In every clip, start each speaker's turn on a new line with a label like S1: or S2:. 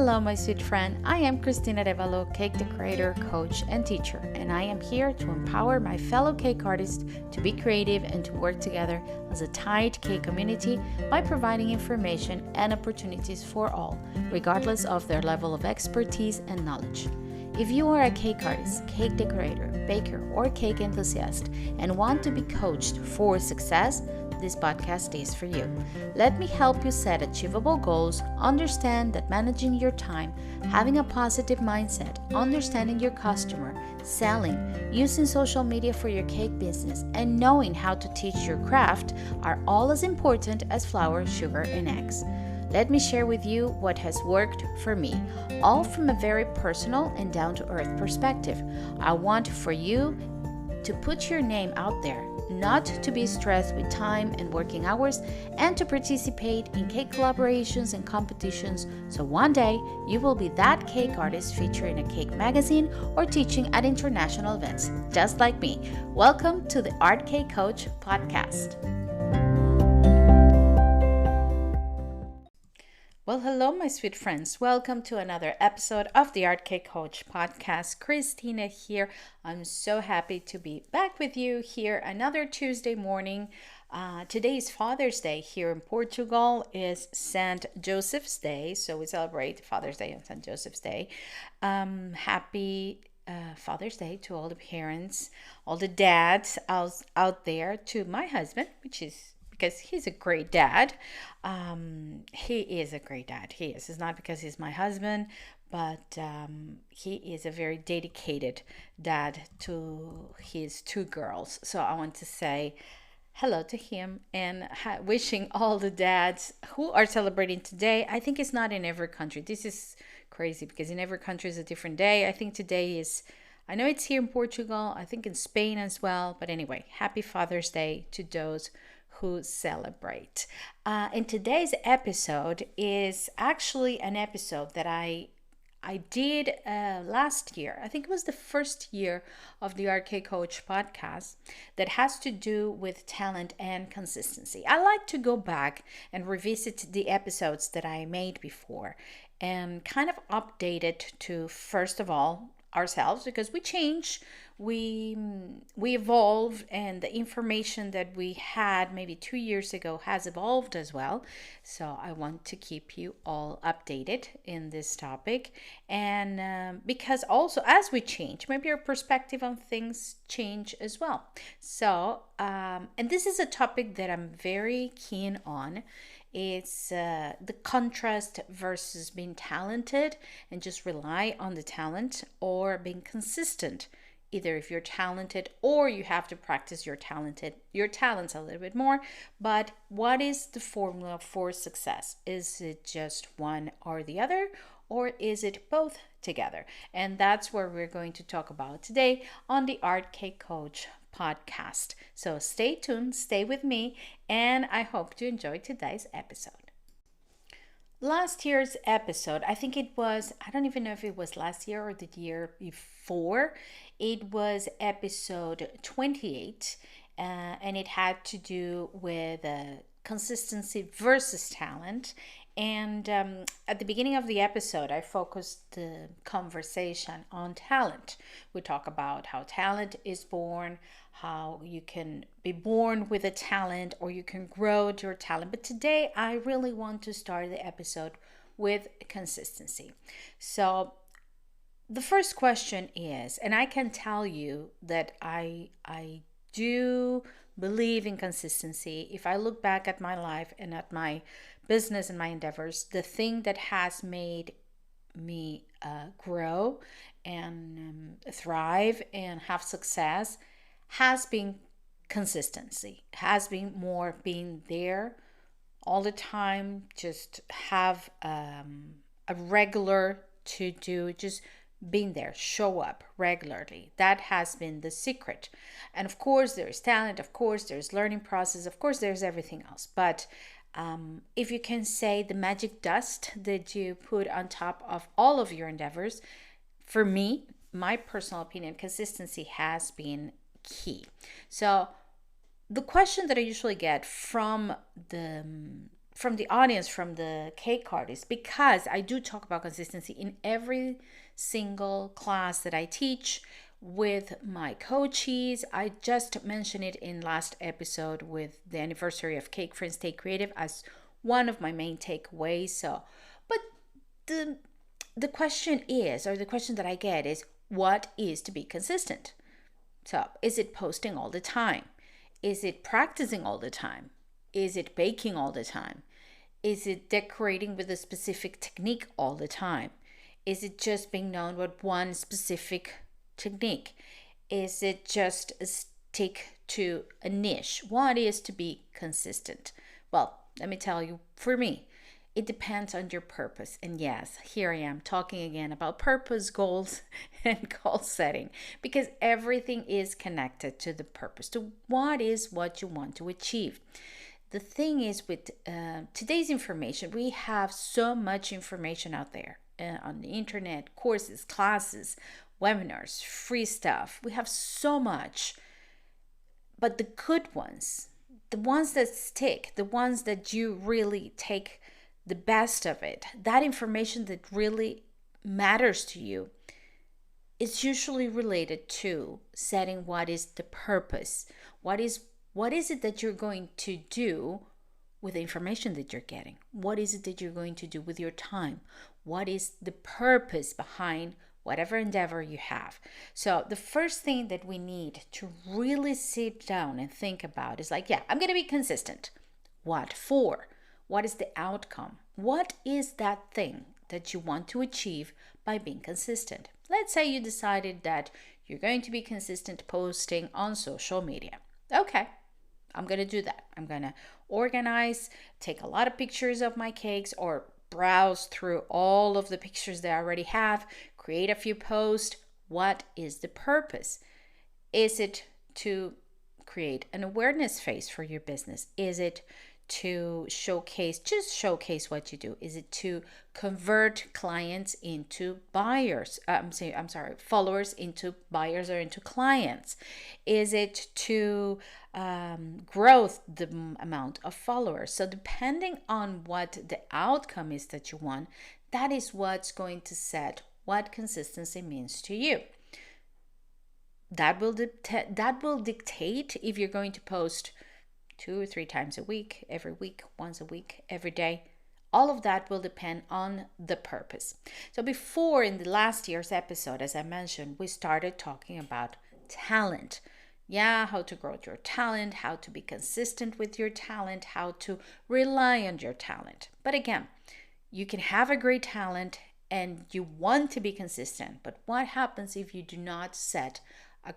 S1: Hello, my sweet friend. I am Cristina Revalo, cake decorator, coach, and teacher, and I am here to empower my fellow cake artists to be creative and to work together as a tight cake community by providing information and opportunities for all, regardless of their level of expertise and knowledge. If you are a cake artist, cake decorator, baker, or cake enthusiast and want to be coached for success, this podcast is for you. Let me help you set achievable goals, understand that managing your time, having a positive mindset, understanding your customer, selling, using social media for your cake business, and knowing how to teach your craft are all as important as flour, sugar, and eggs. Let me share with you what has worked for me, all from a very personal and down-to-earth perspective. I want for you to put your name out there, not to be stressed with time and working hours, and to participate in cake collaborations and competitions, so one day you will be that cake artist featured in a cake magazine or teaching at international events, just like me. Welcome to the Art Cake Coach podcast. Well, hello, my sweet friends. Welcome to another episode of the Art Cake Coach podcast. Cristina here. I'm so happy to be back with you here another Tuesday morning. Today is Father's Day here in Portugal. Is St. Joseph's Day, so we celebrate Father's Day on St. Joseph's Day. Happy Father's Day to all the parents, all the dads out there, to my husband, which is because he's a great dad. He is a great dad. He is. It's not because he's my husband, but he is a very dedicated dad to his two girls. So I want to say hello to him and wishing all the dads who are celebrating today. I think it's not in every country. This is crazy because in every country is a different day. I think today is, I know it's here in Portugal, I think in Spain as well. But anyway, happy Father's Day to those who celebrate. And today's episode is actually an episode that I did last year. I think it was the first year of the Art Cake Coach podcast that has to do with talent and consistency. I like to go back and revisit the episodes that I made before and kind of update it to, first of all, ourselves, because we change, we evolve, and the information that we had maybe 2 years ago has evolved as well. So I want to keep you all updated in this topic, and because also as we change, maybe our perspective on things change as well. So and this is a topic that I'm very keen on. It's the contrast versus being talented and just rely on the talent, or being consistent. Either if you're talented or you have to practice your talents a little bit more. But what is the formula for success? Is it just one or the other, or is it both together? And that's where we're going to talk about today on the Art Cake Coach podcast. So stay tuned, stay with me, and I hope to enjoy today's episode. Last year's episode, I think it was, I don't even know if it was last year or the year before, it was episode 28, and it had to do with consistency versus talent. And at the beginning of the episode, I focused the conversation on talent. We talk about how talent is born, how you can be born with a talent or you can grow your talent. But today, I really want to start the episode with consistency. So the first question is, and I can tell you that I do believe in consistency. If I look back at my life and at my business and my endeavors, the thing that has made me grow and thrive and have success has been consistency, has been more being there all the time, just have a regular to do, just being there, show up regularly. That has been the secret. And of course, there is talent. Of course, there's learning process. Of course, there's everything else. But if you can say the magic dust that you put on top of all of your endeavors, for me, my personal opinion, consistency has been key. So the question that I usually get from the from the audience, from the cake artists, because I do talk about consistency in every single class that I teach with my coaches. I just mentioned it in last episode with the anniversary of Cake Friends Stay Creative as one of my main takeaways. So, but the question is, or the question that I get is, what is to be consistent? So, is it posting all the time? Is it practicing all the time? Is it baking all the time? Is it decorating with a specific technique all the time? Is it just being known with one specific technique? Is it just a stick to a niche? What is to be consistent? Well, let me tell you, for me, it depends on your purpose. And yes, here I am talking again about purpose, goals, and goal setting, because everything is connected to the purpose, to what you want to achieve. The thing is, with today's information, we have so much information out there on the internet, courses, classes, webinars, free stuff. We have so much, but the good ones, the ones that stick, the ones that you really take the best of it, that information that really matters to you, is usually related to setting what is the purpose. What is it that you're going to do with the information that you're getting? What is it that you're going to do with your time? What is the purpose behind whatever endeavor you have? So the first thing that we need to really sit down and think about is like, yeah, I'm going to be consistent. What for? What is the outcome? What is that thing that you want to achieve by being consistent? Let's say you decided that you're going to be consistent posting on social media. Okay, I'm going to do that. I'm going to organize, take a lot of pictures of my cakes, or browse through all of the pictures that I already have, create a few posts. What is the purpose? Is it to create an awareness phase for your business? Is it to showcase what you do? Is it to convert clients into buyers? Followers into buyers or into clients? Is it to grow the amount of followers? So depending on what the outcome is that you want, that is what's going to set what consistency means to you. That will dictate if you're going to post 2 or 3 times a week, every week, once a week, every day. All of that will depend on the purpose. So before, in the last year's episode, as I mentioned, we started talking about talent. Yeah, how to grow your talent, how to be consistent with your talent, how to rely on your talent. But again, you can have a great talent and you want to be consistent. But what happens if you do not set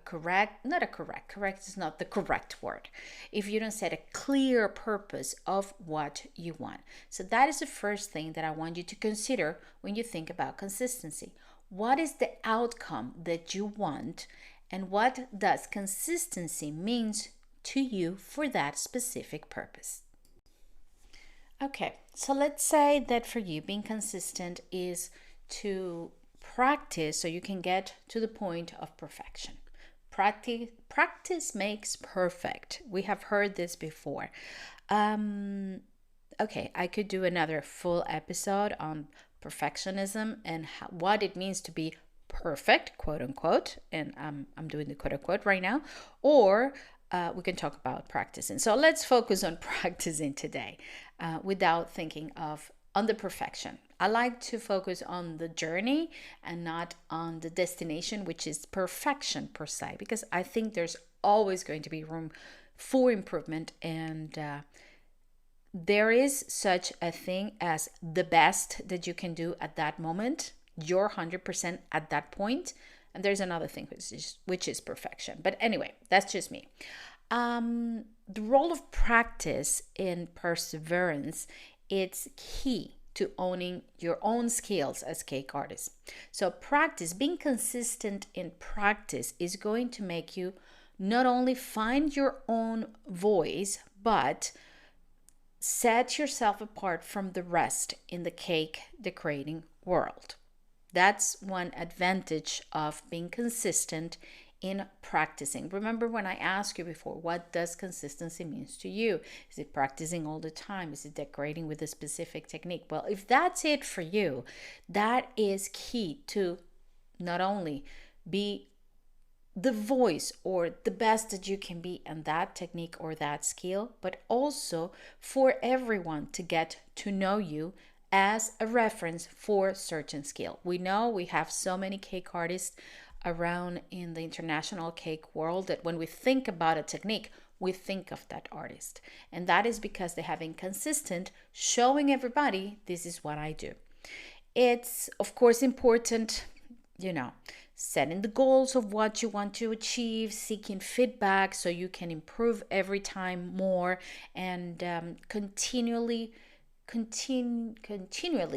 S1: correct is not the correct word. If you don't set a clear purpose of what you want. So that is the first thing that I want you to consider when you think about consistency. What is the outcome that you want, and what does consistency means to you for that specific purpose? Okay, so let's say that for you, being consistent is to practice so you can get to the point of perfection. Practice makes perfect. We have heard this before. Okay, I could do another full episode on perfectionism and what it means to be perfect, quote unquote. And I'm doing the quote unquote right now. Or we can talk about practicing. So let's focus on practicing today without thinking on the perfection. I like to focus on the journey and not on the destination, which is perfection per se, because I think there's always going to be room for improvement, and there is such a thing as the best that you can do at that moment, your 100% at that point, and there's another thing which is perfection. But anyway, that's just me. The role of practice in perseverance, it's key to owning your own skills as cake artists. So practice, being consistent in practice, is going to make you not only find your own voice, but set yourself apart from the rest in the cake decorating world. That's one advantage of being consistent in practicing. Remember when I asked you before, what does consistency means to you? Is it practicing all the time? Is it decorating with a specific technique? Well, if that's it for you, that is key to not only be the voice or the best that you can be in that technique or that skill, but also for everyone to get to know you as a reference for certain skill. We know we have so many cake artists around in the international cake world that when we think about a technique, we think of that artist. And that is because they have been consistent showing everybody this is what I do. It's of course important, you know, setting the goals of what you want to achieve, seeking feedback so you can improve every time more, and continually,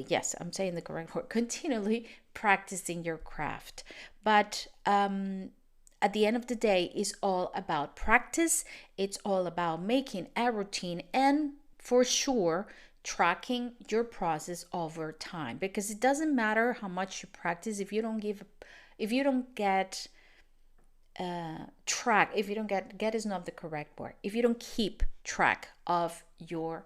S1: yes, I'm saying the correct word, continually practicing your craft. But at the end of the day, it's all about practice. It's all about making a routine, and for sure tracking your process over time, because it doesn't matter how much you practice if you don't get track, if you don't get is not the correct word, if you don't keep track of your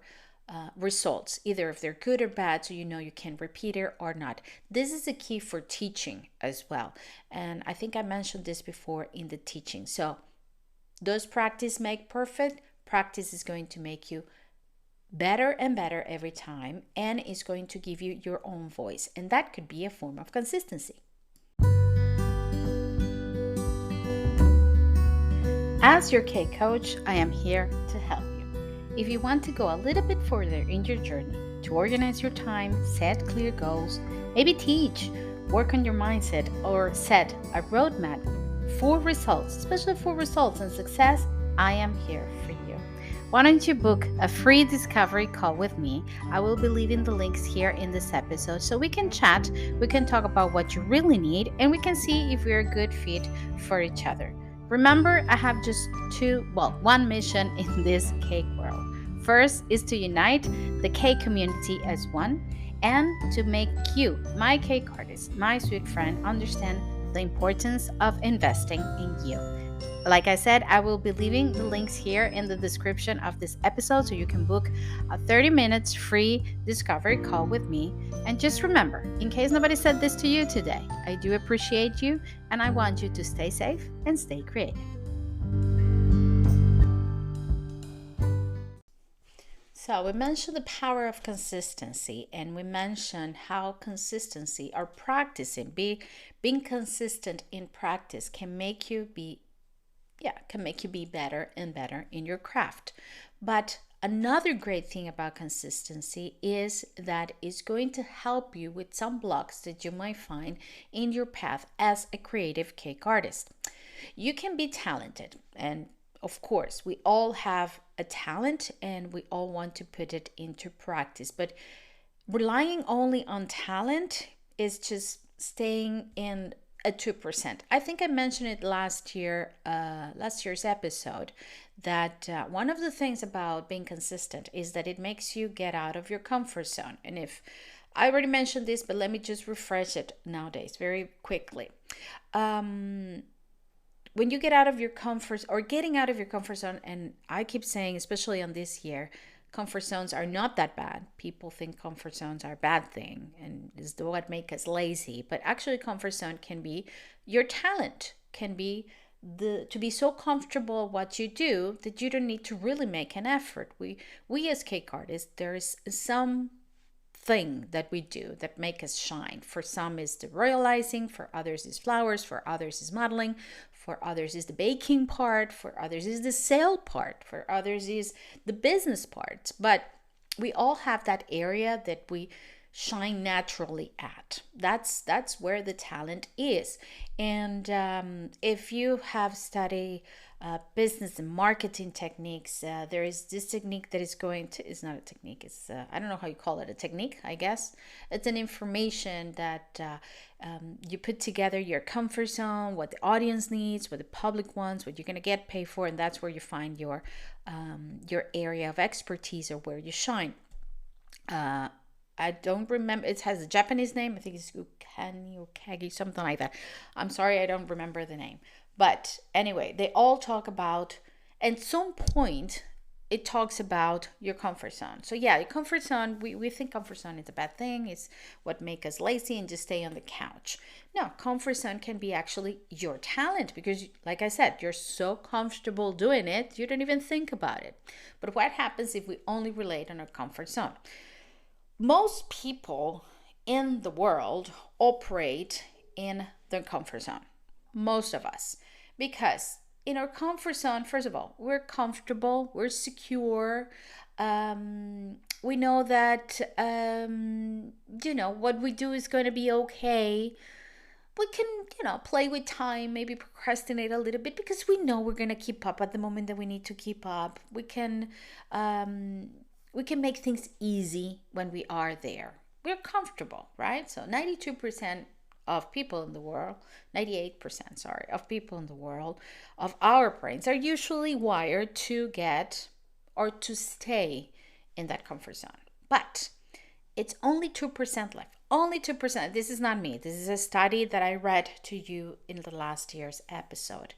S1: results, either if they're good or bad, so you know you can repeat it or not. This is a key for teaching as well, and I think I mentioned this before in the teaching. So does practice make perfect? Practice is going to make you better and better every time, and is going to give you your own voice, and that could be a form of consistency. As your cake coach, I am here to help you. If you want to go a little bit further in your journey, to organize your time, set clear goals, maybe teach, work on your mindset, or set a roadmap for results, especially for results and success, I am here for you. Why don't you book a free discovery call with me? I will be leaving the links here in this episode so we can chat, we can talk about what you really need, and we can see if we're a good fit for each other. Remember, I have just one mission in this cake world. First is to unite the cake community as one, and to make you, my cake artist, my sweet friend, understand the importance of investing in you. Like I said, I will be leaving the links here in the description of this episode so you can book a 30 minutes free discovery call with me. And just remember, in case nobody said this to you today, I do appreciate you, and I want you to stay safe and stay creative. So we mentioned the power of consistency, and we mentioned how consistency or practicing, being consistent in practice can make you be better and better in your craft. But another great thing about consistency is that it's going to help you with some blocks that you might find in your path as a creative cake artist. You can be talented, and of course, we all have a talent and we all want to put it into practice, but relying only on talent is just staying in a 2%. I think I mentioned it last year's episode, that one of the things about being consistent is that it makes you get out of your comfort zone. And if I already mentioned this, but let me just refresh it nowadays very quickly. When you get out of your getting out of your comfort zone, and I keep saying, especially on this year, comfort zones are not that bad. People think comfort zones are a bad thing and is what make us lazy. But actually, comfort zone can be your talent, can be to be so comfortable what you do that you don't need to really make an effort. We as cake artists, there is some thing that we do that make us shine. For some is the royalizing, for others is flowers, for others is modeling, for others is the baking part, for others is the sale part, for others is the business part. But we all have that area that we shine naturally at. That's where the talent is. And if you have studied business and marketing techniques, there is this technique that is it's not a technique, it's I don't know how you call it, a technique, I guess. It's an information that you put together your comfort zone, what the audience needs, what the public wants, what you're going to get paid for, and that's where you find your area of expertise or where you shine. I don't remember. It has a Japanese name. I think it's Ukani, Ukagi, something like that. I'm sorry, I don't remember the name. But anyway, they all talk about, at some point, it talks about your comfort zone. So yeah, your comfort zone, we think comfort zone is a bad thing. It's what make us lazy and just stay on the couch. No, comfort zone can be actually your talent because, like I said, you're so comfortable doing it, you don't even think about it. But what happens if we only relate on our comfort zone? Most people in the world operate in their comfort zone. Most of us. Because in our comfort zone, first of all, we're comfortable, we're secure. We know that, what we do is going to be okay. We can, play with time, maybe procrastinate a little bit because we know we're going to keep up at the moment that we need to keep up. We can make things easy when we are there. We're comfortable, right? So 92% of people in the world, 98%, sorry, of people in the world, of our brains are usually wired to get or to stay in that comfort zone. But it's only 2% left. Only 2%. This is not me. This is a study that I read to you in the last year's episode.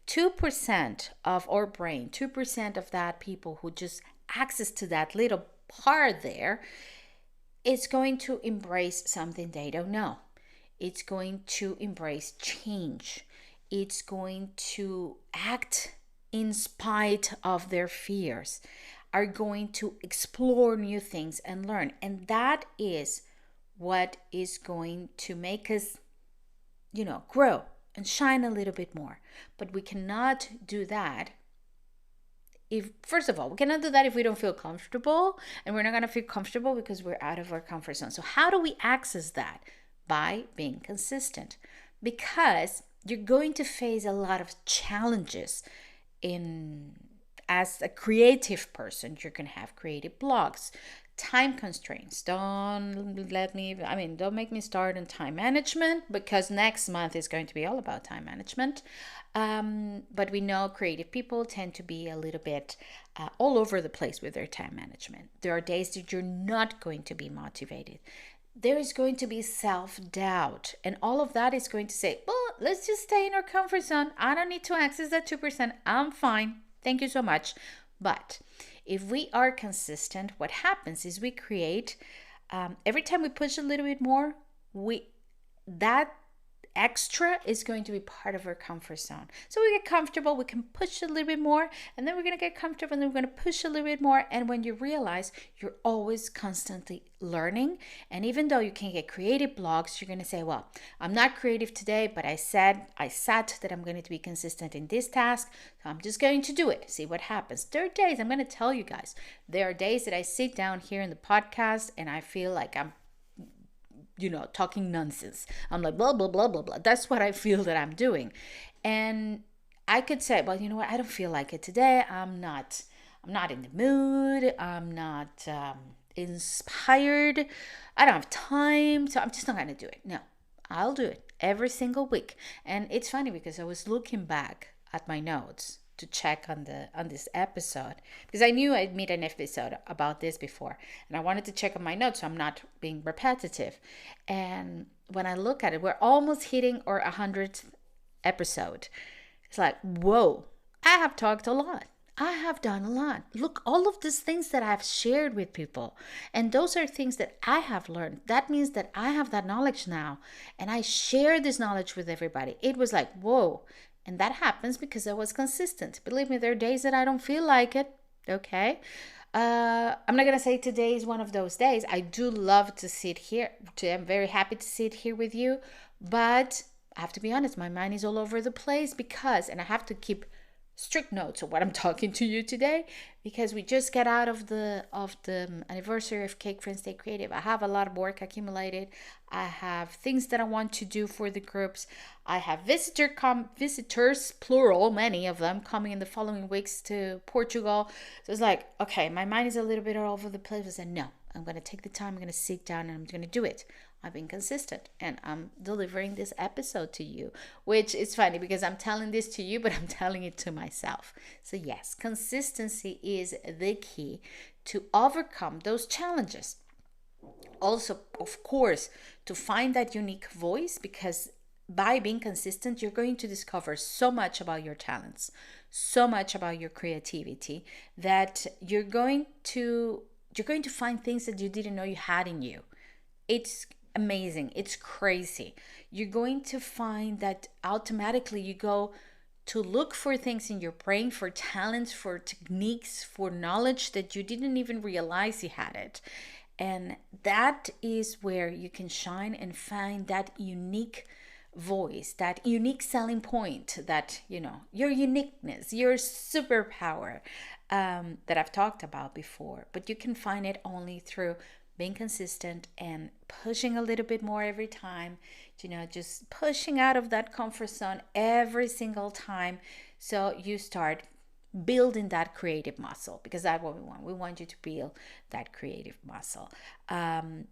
S1: 2% of our brain, 2% of that people who just access to that little part there is going to embrace something they don't know. It's going to embrace change. It's going to act in spite of their fears, are going to explore new things and learn. And that is what is going to make us, grow and shine a little bit more. But we cannot do that first of all, we cannot do that if we don't feel comfortable, and we're not going to feel comfortable because we're out of our comfort zone. So how do we access that? By being consistent, because you're going to face a lot of challenges as a creative person. You're going to have creative blocks, time constraints. Don't make me start on time management, because next month is going to be all about time management. But we know creative people tend to be a little bit all over the place with their time management. There are days that you're not going to be motivated. There is going to be self-doubt, and all of that is going to say, well, let's just stay in our comfort zone. I don't need to access that 2%. I'm fine. Thank you so much. But if we are consistent, what happens is we create, every time we push a little bit more, that extra is going to be part of our comfort zone. So we get comfortable, we can push a little bit more, and then we're going to get comfortable, and then we're going to push a little bit more. And when you realize you're always constantly learning, and even though you can get creative blocks, you're going to say, well, I'm not creative today, but I said that I'm going to be consistent in this task, so I'm just going to do it, see what happens. There are days, I'm going to tell you guys, there are days that I sit down here in the podcast and I feel like I'm talking nonsense. I'm like, blah, blah, blah, blah, blah. That's what I feel that I'm doing. And I could say, well, you know what? I don't feel like it today. I'm not in the mood. I'm not inspired. I don't have time. So I'm just not going to do it. No, I'll do it every single week. And it's funny because I was looking back at my notes to check on this episode, because I knew I'd made an episode about this before, and I wanted to check on my notes so I'm not being repetitive. And when I look at it, we're almost hitting our 100th episode. It's like, whoa, I have talked a lot. I have done a lot. Look, all of these things that I've shared with people, and those are things that I have learned. That means that I have that knowledge now, and I share this knowledge with everybody. It was like, whoa. And that happens because I was consistent. Believe me, there are days that I don't feel like it. Okay. I'm not going to say today is one of those days. I do love to sit here. I'm very happy to sit here with you. But I have to be honest, my mind is all over the place and I have to keep strict notes of what I'm talking to you today, because we just get out of the anniversary of Cake Friends Stay Creative. I have a lot of work accumulated. I have things that I want to do for the groups. I have visitors, plural, many of them, coming in the following weeks to Portugal. So it's like, okay, my mind is a little bit all over the place. I said, no, I'm going to take the time. I'm going to sit down and I'm going to do it. I've been consistent, and I'm delivering this episode to you, which is funny because I'm telling this to you, but I'm telling it to myself. So yes, consistency is the key to overcome those challenges. Also, of course, to find that unique voice, because by being consistent, you're going to discover so much about your talents, so much about your creativity, that you're going to find things that you didn't know you had in you. It's amazing. It's crazy. You're going to find that automatically you go to look for things in your brain, for talents, for techniques, for knowledge that you didn't even realize you had it. And that is where you can shine and find that unique voice, that unique selling point, that, your uniqueness, your superpower, that I've talked about before. But you can find it only through being consistent and pushing a little bit more every time, just pushing out of that comfort zone every single time. So you start building that creative muscle, because that's what we want. We want you to build that creative muscle.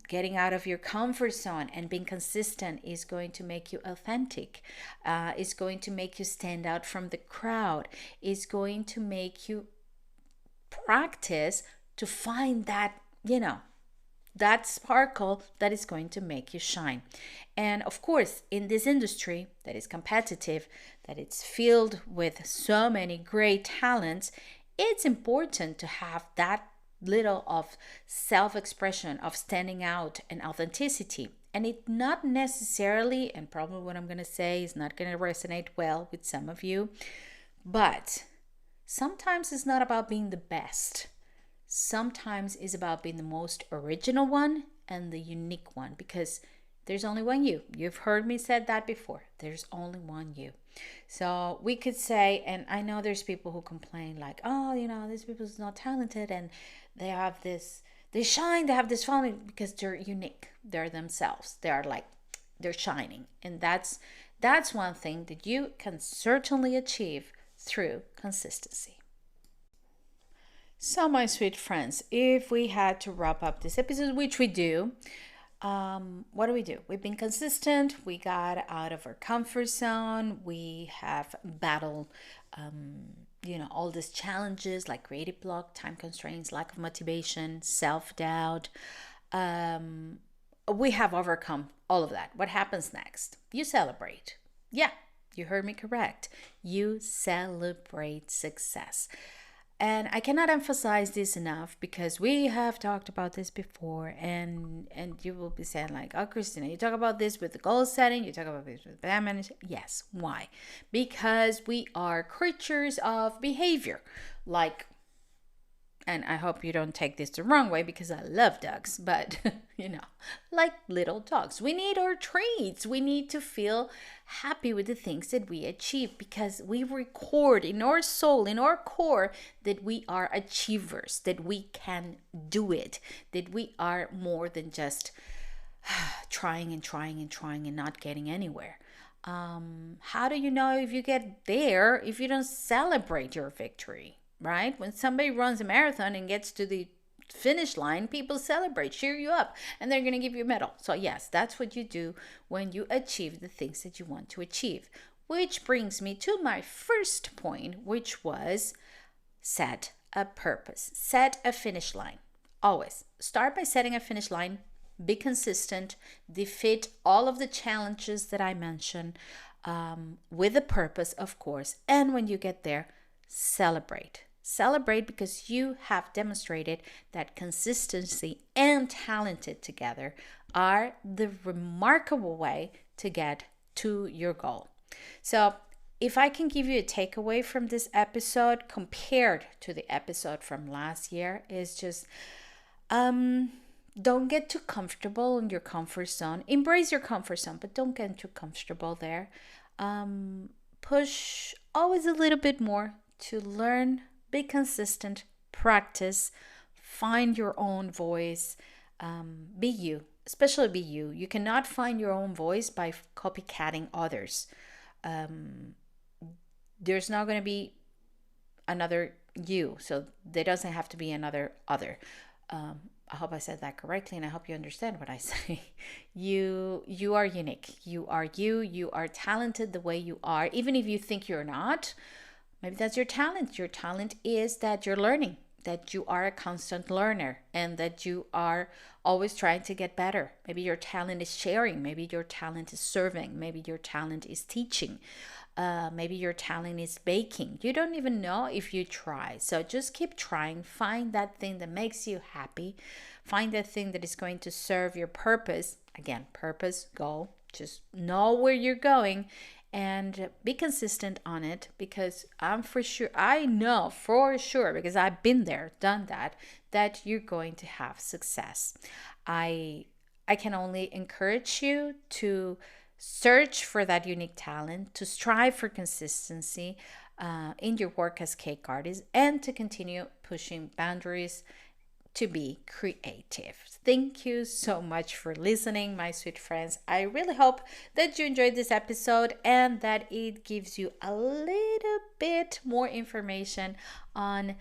S1: Getting out of your comfort zone and being consistent is going to make you authentic, is going to make you stand out from the crowd, is going to make you practice to find that, that sparkle that is going to make you shine. And of course, in this industry that is competitive, that it's filled with so many great talents, it's important to have that little of self-expression, of standing out, and authenticity. And it not necessarily, and probably what I'm going to say is not going to resonate well with some of you, but sometimes it's not about being the best. Sometimes it's about being the most original one and the unique one, because there's only one you. You've heard me said that before. There's only one you. So we could say, and I know there's people who complain like, oh, these people's not talented and they have this, they shine, they have this following because they're unique. They're themselves. They're shining. And that's one thing that you can certainly achieve through consistency. So, my sweet friends, if we had to wrap up this episode, which we do, what do? We've been consistent. We got out of our comfort zone. We have battled, all these challenges like creative block, time constraints, lack of motivation, self-doubt. We have overcome all of that. What happens next? You celebrate. Yeah, you heard me correct. You celebrate success. And I cannot emphasize this enough, because we have talked about this before, and you will be saying like, oh, Christina, you talk about this with the goal setting, you talk about this with brand management. Yes. Why? Because we are creatures of behavior. And I hope you don't take this the wrong way, because I love dogs, but like little dogs, we need our treats. We need to feel happy with the things that we achieve, because we record in our soul, in our core, that we are achievers, that we can do it, that we are more than just trying and not getting anywhere. How do you know if you get there if you don't celebrate your victory? Right? When somebody runs a marathon and gets to the finish line, people celebrate, cheer you up, and they're going to give you a medal. So yes, that's what you do when you achieve the things that you want to achieve. Which brings me to my first point, which was set a purpose, set a finish line. Always start by setting a finish line, be consistent, defeat all of the challenges that I mentioned, with a purpose, of course. And when you get there, celebrate. Celebrate, because you have demonstrated that consistency and talented together are the remarkable way to get to your goal. So if I can give you a takeaway from this episode compared to the episode from last year, is just don't get too comfortable in your comfort zone. Embrace your comfort zone, but don't get too comfortable there. Push always a little bit more to learn, be consistent, practice, find your own voice, be you, especially be you. You cannot find your own voice by copycatting others. There's not going to be another you, so there doesn't have to be another other. I hope I said that correctly, and I hope you understand what I say. You are unique. You are you. You are talented the way you are, even if you think you're not. Maybe that's your talent. Your talent is that you're learning. that you are a constant learner and that you are always trying to get better. Maybe your talent is sharing, maybe your talent is serving, maybe your talent is teaching, maybe your talent is baking. You don't even know if you try. So just keep trying. Find that thing that makes you happy. Find that thing that is going to serve your purpose. Again, purpose, goal. Just know where you're going and be consistent on it, because I know for sure, because I've been there, done that you're going to have success. I can only encourage you to search for that unique talent, to strive for consistency in your work as cake artist, and to continue pushing boundaries to be creative. Thank you so much for listening, my sweet friends. I really hope that you enjoyed this episode and that it gives you a little bit more information on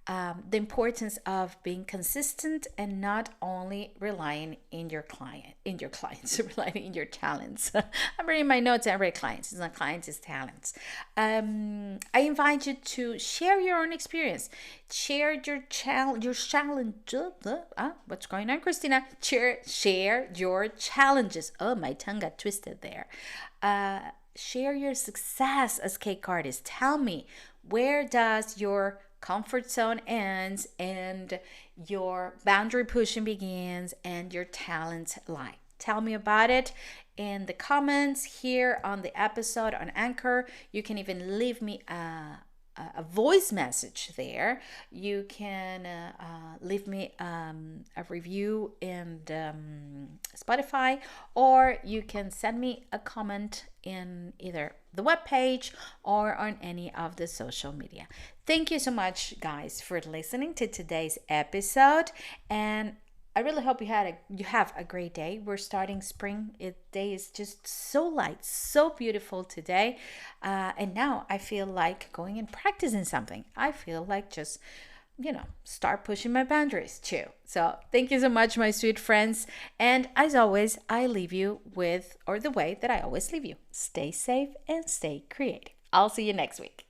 S1: the importance of being consistent and not only relying in your clients, relying in your talents. I'm reading my notes. I read clients. It's not clients, it's talents. I invite you to share your own experience. Share your challenge. What's going on, Christina? Share your challenges. Oh, my tongue got twisted there. Share your success as cake artist. Tell me, where does your comfort zone ends and your boundary pushing begins and your talent lie? Tell me about it in the comments here on the episode on Anchor. You can even leave me a voice message there. You can leave me a review in Spotify, or you can send me a comment in either the webpage or on any of the social media. Thank you so much, guys, for listening to today's episode, and I really hope you have a great day. We're starting spring. Day is just so light, so beautiful today. And now I feel like going and practicing something. I feel like just, start pushing my boundaries too. So thank you so much, my sweet friends. And as always, I leave you with, or the way that I always leave you. Stay safe and stay creative. I'll see you next week.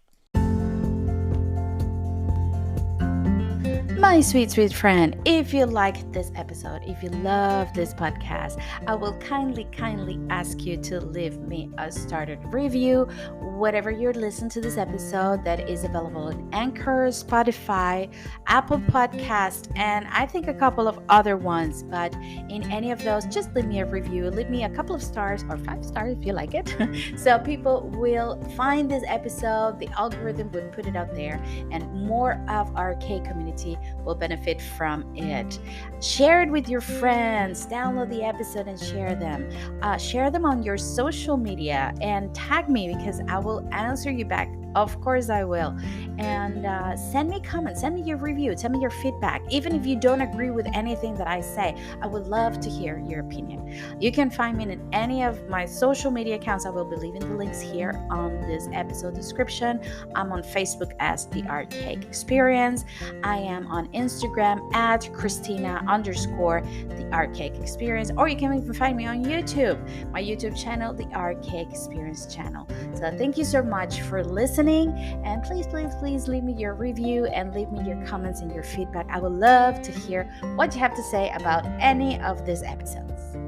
S1: My sweet friend, if you liked this episode, if you love this podcast, I will kindly ask you to leave me a started review, whatever you're listening to this episode. That is available on Anchor, Spotify, Apple Podcast, and I think a couple of other ones. But in any of those, just leave me a review. Leave me a couple of stars or 5 stars if you like it. So people will find this episode, the algorithm will put it out there, and more of our K community will benefit from it. Share it with your friends. Download the episode and share them. Share them on your social media and tag me, because I will answer you back. Of course I will. And send me comments, send me your review, send me your feedback. Even if you don't agree with anything that I say, I would love to hear your opinion. You can find me in any of my social media accounts. I will be leaving the links here on this episode description. I'm on Facebook as The Art Cake Experience. I am on Instagram at Christina_The Art Cake Experience. Or you can even find me on YouTube, my YouTube channel, The Art Cake Experience channel. So thank you so much for listening. And please leave me your review and leave me your comments and your feedback. I would love to hear what you have to say about any of these episodes.